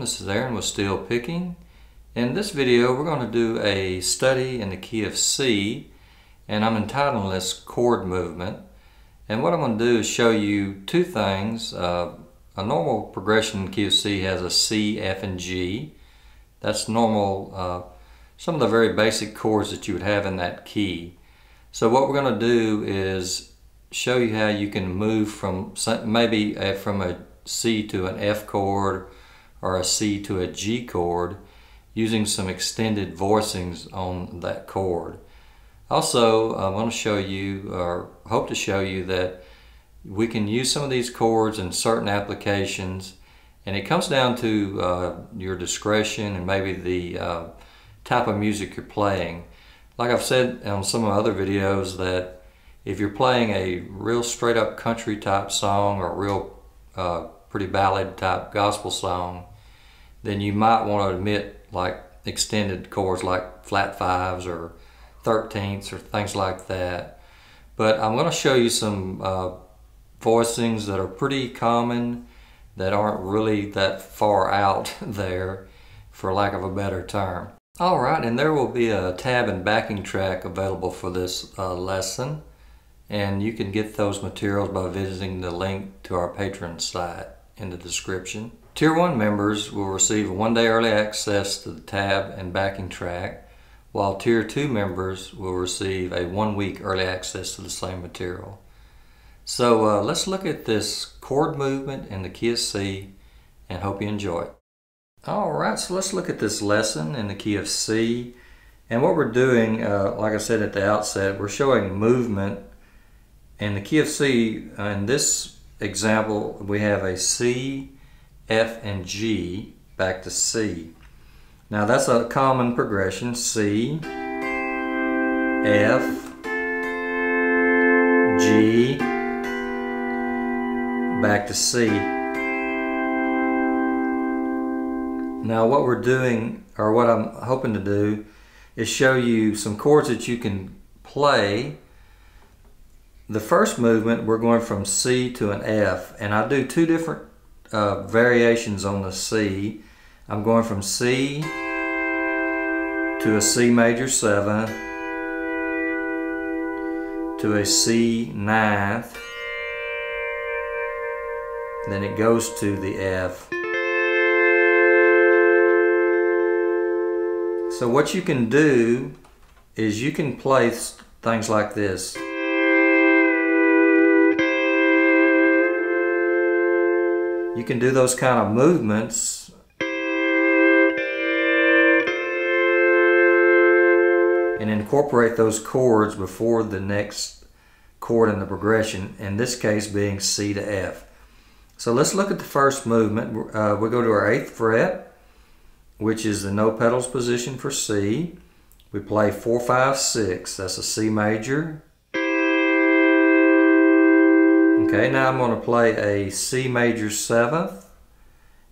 this is Aaron with Steel Picking. In this video we're going to do a study in the key of C, and I'm entitling this chord movement. And what I'm going to do is show you two things. A normal progression in the key of C has a C, F, and G. That's normal, some of the very basic chords that you would have in that key. So what we're going to do is show you how you can move from maybe from a C to an F chord or a C to a G chord using some extended voicings on that chord. Also, I want to show you, or hope to show you, that we can use some of these chords in certain applications, and it comes down to your discretion and maybe the type of music you're playing. Like I've said on some of my other videos, that if you're playing a real straight up country type song or a real pretty ballad type gospel song, then you might want to omit like extended chords like flat fives or 13ths or things like that. But I'm going to show you some voicings that are pretty common, that aren't really that far out there, for lack of a better term. Alright, and there will be a tab and backing track available for this lesson, and you can get those materials by visiting the link to our Patreon site in the description. Tier 1 members will receive a one-day early access to the tab and backing track, while Tier 2 members will receive a one-week early access to the same material. So let's look at this chord movement in the key of C, and hope you enjoy it. Alright, so let's look at this lesson in the key of C. And what we're doing, like I said at the outset, we're showing movement in the key of C. In this example, we have a C, F, and G back to C. Now that's a common progression: C, F, G, back to C. Now what we're doing, or what I'm hoping to do, is show you some chords that you can play. The first movement, we're going from C to an F, and I do two different variations on the C. I'm going from C to a C major 7 to a C ninth, then it goes to the F. So what you can do is you can play things like this. You can do those kind of movements and incorporate those chords before the next chord in the progression, in this case being C to F. So let's look at the first movement. We go to our 8th fret, which is the no pedals position for C. We play 4, 5, 6. That's a C major. Okay, now I'm going to play a C major 7th.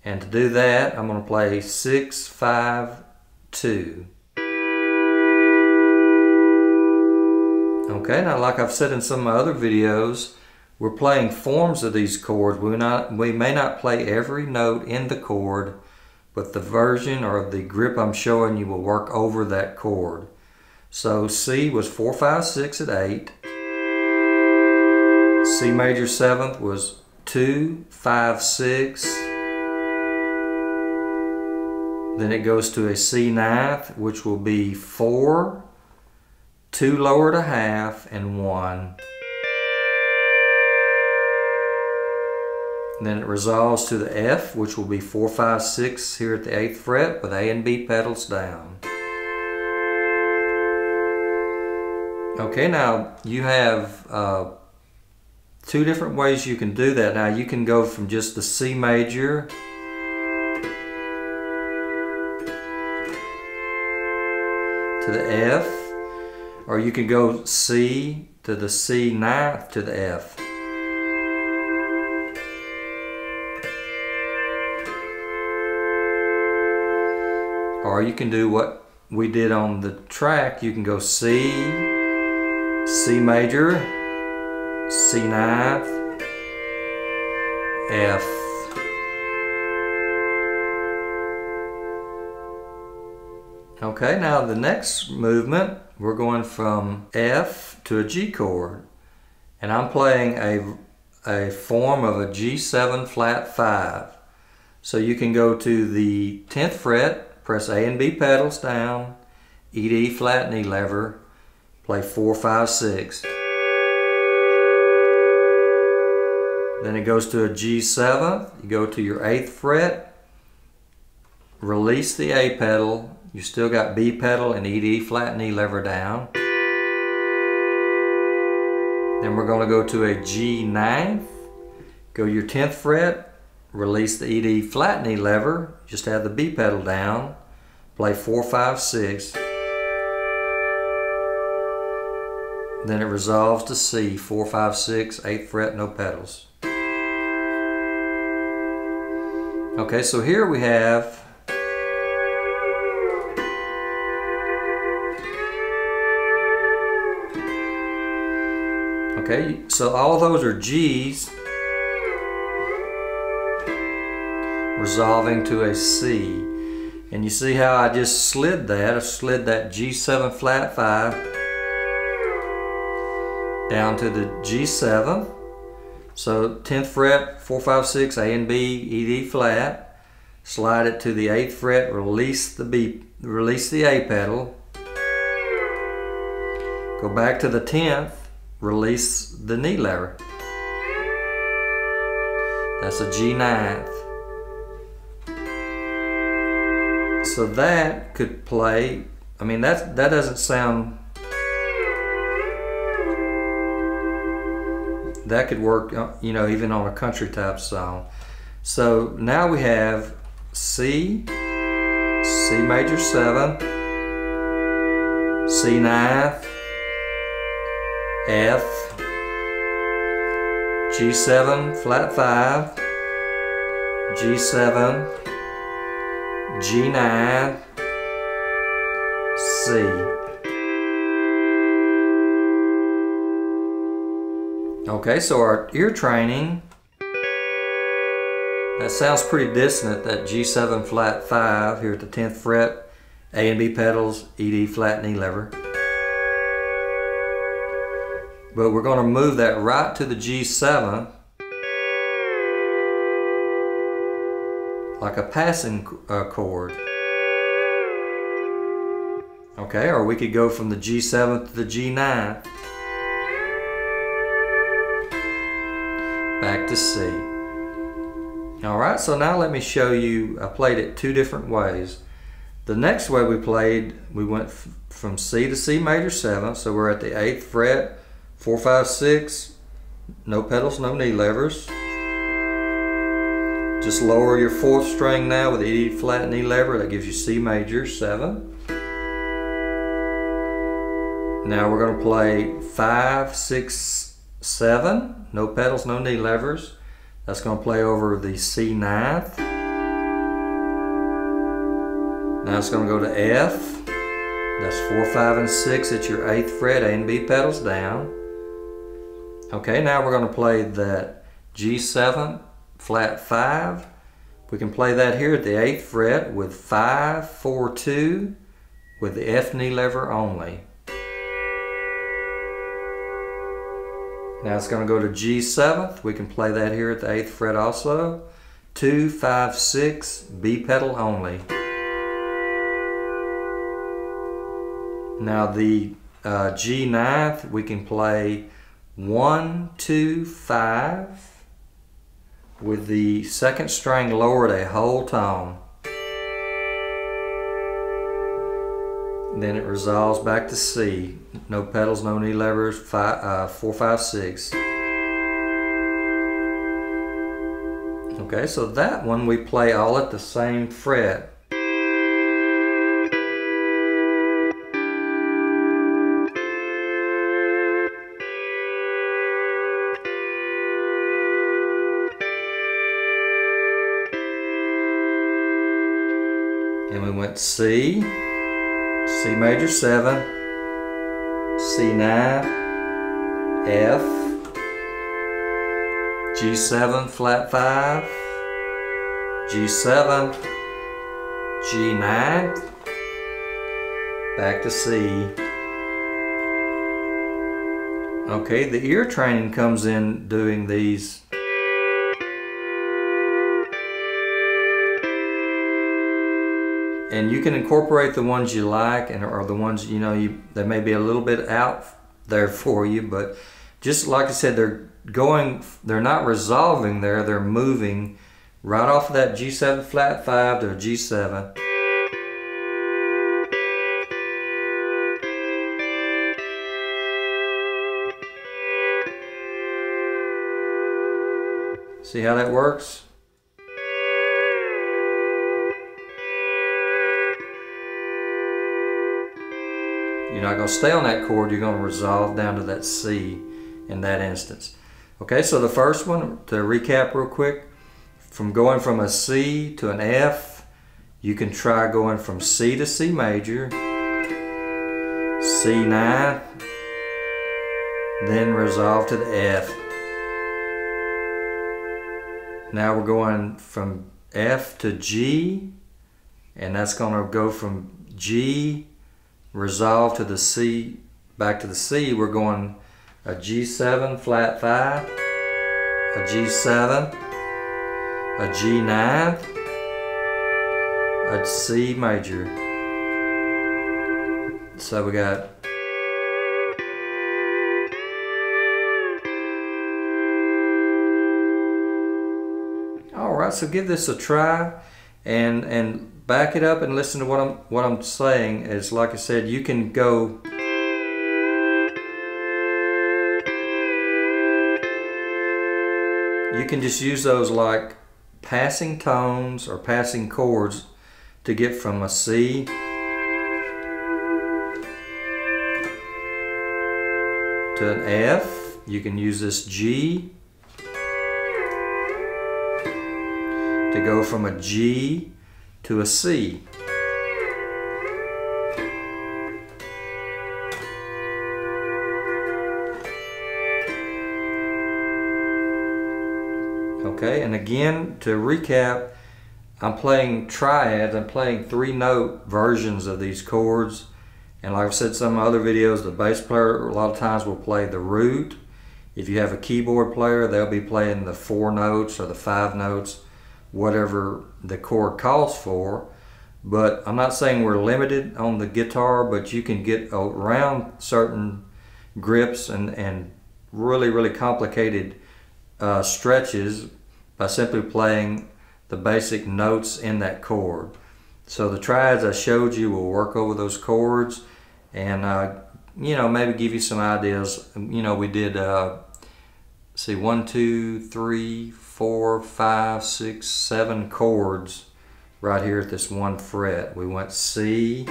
And to do that, I'm going to play 6, 5, 2. Okay, now like I've said in some of my other videos, we're playing forms of these chords. We may not play every note in the chord, but the version or the grip I'm showing you will work over that chord. So C was 4, 5, 6 at 8. C major 7th was 2, 5, 6. Then it goes to a C ninth, which will be 4, 2 lower to half, and 1. And then it resolves to the F, which will be 4, 5, 6 here at the 8th fret with A and B pedals down. Okay, now you have two different ways you can do that. Now you can go from just the C major to the F, or you can go C to the C ninth to the F. Or you can do what we did on the track. You can go C, C major, C ninth, F, Okay, now the next movement, we're going from F to a G chord. And I'm playing a form of a G7 flat 5. So you can go to the 10th fret, press A and B pedals down, E to E flat and E lever, play 4, 5, 6. Then it goes to a G7, you go to your 8th fret, release the A pedal, you still got B pedal and E to E flat and E lever down. Then we're going to go to a G9, go your 10th fret, release the E to E flat and E lever, just have the B pedal down, play 4, 5, 6. Then it resolves to C, 4, 5, 6, 8th fret, no pedals. Okay, so here we have okay, so all those are G's resolving to a C. And you see how I just slid that? I slid that G7 flat 5 down to the G7. So 10th fret, 4, 5, 6, A and B, E, D flat. Slide it to the 8th fret, release the A pedal. Go back to the 10th, release the knee lever. That's a G9th. So that could play, I mean that doesn't sound, that could work, you know, even on a country type song. So now we have C, C major 7, C9th, F, G7 flat 5, G7, G9, C. Okay, so our ear training, that sounds pretty dissonant, that G7 flat 5 here at the 10th fret, A and B pedals, E, D flat and E lever. But we're going to move that right to the G7 like a passing chord. Okay, or we could go from the G7 to the G9 back to C. Alright, so now let me show you, I played it two different ways. The next way we played, we went from C to C major 7, so we're at the 8th fret, 4, 5, 6, no pedals, no knee levers. Just lower your 4th string now with the E flat knee lever, that gives you C major 7. Now we're going to play 5, 6, 7, no pedals, no knee levers. That's going to play over the C9th. Now it's going to go to F. That's 4, 5, and 6 at your 8th fret, A and B pedals down. Okay, now we're going to play that G7 flat 5. We can play that here at the 8th fret with 5, 4, 2 with the F knee lever only. Now it's going to go to G7th. We can play that here at the 8th fret also. 2, 5, 6, B pedal only. Now the G9th, we can play 1, 2, 5 with the 2nd string lowered a whole tone. Then it resolves back to C. No pedals, no knee levers, 4, 5, 6. Okay, so that one we play all at the same fret. And we went C, C major 7, C9, F, G7 flat 5, G7, G9, back to C. Okay, the ear training comes in doing these. And you can incorporate the ones you like, and or the ones they may be a little bit out there for you, but just like I said, they're not resolving there, they're moving right off of that G7 flat 5 to a G7. See how that works? You're not going to stay on that chord, you're going to resolve down to that C in that instance. Okay, so the first one, to recap real quick, from going from a C to an F, you can try going from C to C major, C9, then resolve to the F. Now we're going from F to G, and that's going to go from G, resolve to the C, back to the C. We're going a G7 flat 5, a G7, a G9, a C major. So we got alright, so give this a try and back it up and listen to what I'm saying. Is like I said, you can go you can just use those like passing tones or passing chords to get from a C to an F. You can use this G to go from a G to a C. Okay, and again, to recap, I'm playing triads. I'm playing 3-note versions of these chords. And like I've said in some other videos, the bass player a lot of times will play the root. If you have a keyboard player, they'll be playing the 4 notes or the 5 notes, whatever the chord calls for. But I'm not saying we're limited on the guitar, but you can get around certain grips and really complicated stretches by simply playing the basic notes in that chord. So the triads I showed you will work over those chords and maybe give you some ideas. We did see 1, 2, 3, 4, 5, 6, 7 chords right here at this one fret. We went C,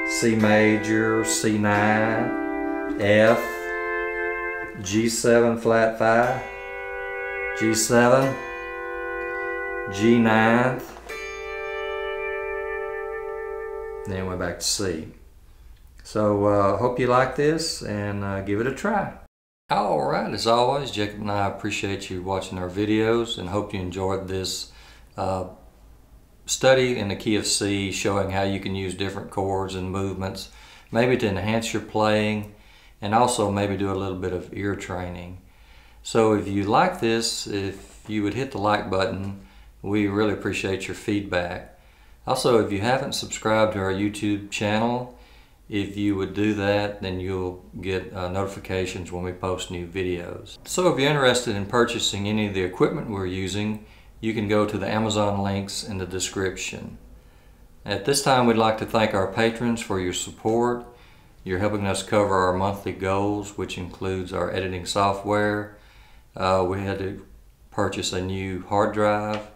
C major, C9, F, G7 flat 5, G7, G9, then went back to C. So hope you like this and give it a try. Alright, as always, Jacob and I appreciate you watching our videos and hope you enjoyed this study in the key of C, showing how you can use different chords and movements, maybe to enhance your playing and also maybe do a little bit of ear training. So if you like this, if you would hit the like button, we really appreciate your feedback. Also, if you haven't subscribed to our YouTube channel, if you would do that, then you'll get notifications when we post new videos. So if you're interested in purchasing any of the equipment we're using, you can go to the Amazon links in the description. At this time, we'd like to thank our patrons for your support. You're helping us cover our monthly goals, which includes our editing software. We had to purchase a new hard drive.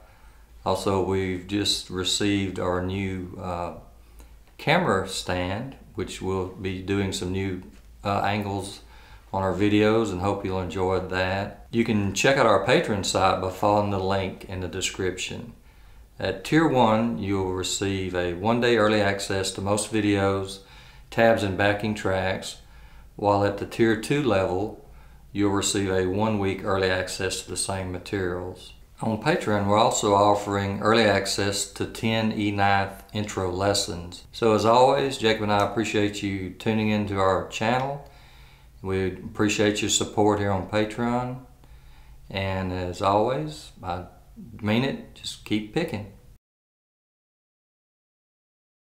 Also, we've just received our new camera stand, which will be doing some new angles on our videos, and hope you'll enjoy that. You can check out our Patreon site by following the link in the description. At Tier 1, you'll receive a 1-day early access to most videos, tabs and backing tracks, while at the Tier 2 level, you'll receive a 1-week early access to the same materials. On Patreon, we're also offering early access to 10 E9 intro lessons. So as always, Jacob and I appreciate you tuning into our channel. We appreciate your support here on Patreon. And as always, I mean it, just keep picking.